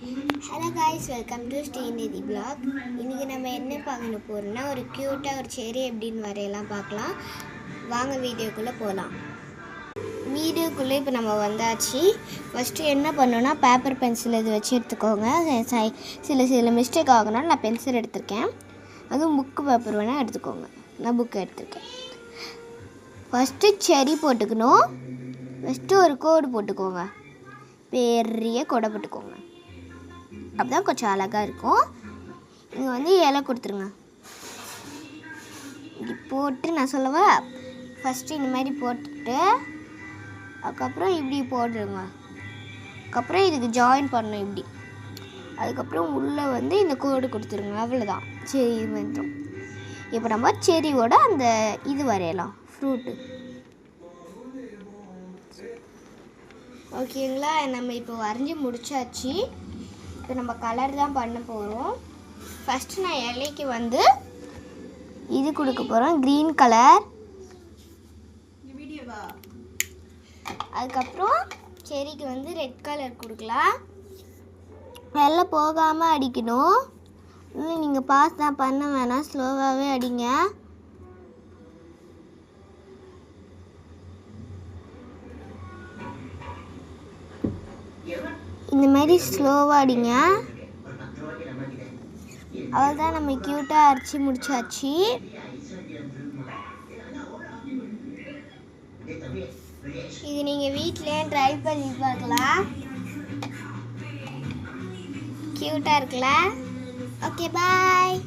Hello guys, welcome to Srinidhi vlog. இன்றைக்கி நம்ம என்ன பார்க்க போகிறோம்னா, ஒரு க்யூட்டாக ஒரு செரி எப்படின்னு வரையெல்லாம் பார்க்கலாம். வாங்க வீடியோக்குள்ளே போகலாம். வீடியோக்குள்ளே இப்போ நம்ம வந்தாச்சு. ஃபஸ்ட்டு என்ன பண்ணோன்னா, பேப்பர் பென்சில் இது வச்சு எடுத்துக்கோங்க. சில மிஸ்டேக் ஆகுனால நான் பென்சில் எடுத்திருக்கேன். அதுவும் புக்கு பேப்பர் வேணால் எடுத்துக்கோங்க. நான் புக்கு எடுத்திருக்கேன். ஃபஸ்ட்டு செரி போட்டுக்கணும். ஃபஸ்ட்டு ஒரு கோடு போட்டுக்கோங்க. பெரிய கோடை போட்டுக்கோங்க. அப்போதான் கொஞ்சம் அழகாக இருக்கும். இங்கே வந்து இலை கொடுத்துருங்க. இப்படி போட்டு நான் சொல்லவா, ஃபஸ்ட்டு இந்த மாதிரி போட்டுட்டு அதுக்கப்புறம் இப்படி போட்டுருங்க. அதுக்கப்புறம் இதுக்கு ஜாயின் பண்ணணும் இப்படி. அதுக்கப்புறம் உள்ளே வந்து இந்த கோடு கொடுத்துருங்க. அவ்வளோதான், செரி இது வந்துடும். இப்போ நம்ம செரியோட அந்த இது வரையலாம், ஃப்ரூட்டு. ஓகேங்களா, நம்ம இப்போ வரைஞ்சி முடிச்சாச்சு. இப்போ நம்ம கலர் தான் பண்ண போகிறோம். ஃபஸ்ட்டு நான் இலைக்கு வந்து இது கொடுக்க போகிறோம், க்ரீன் கலர். அதுக்கப்புறம் செரிக்கு வந்து ரெட் கலர் கொடுக்கலாம். வெள்ளை போகாமல் அடிக்கணும். இன்னும் நீங்கள் பாஸ் தான் பண்ண வேணாம், ஸ்லோவாகவே அடிங்க. இந்த மாதிரி ஸ்லோவாக அடிங்க. அவ்வளோதான், நம்ம க்யூட்டாக அரைச்சி முடிச்சாச்சு. இது நீங்கள் வீட்டிலே ட்ரை பண்ணி பார்க்கலாம். க்யூட்டாக இருக்குல்ல? ஓகே, பாய்.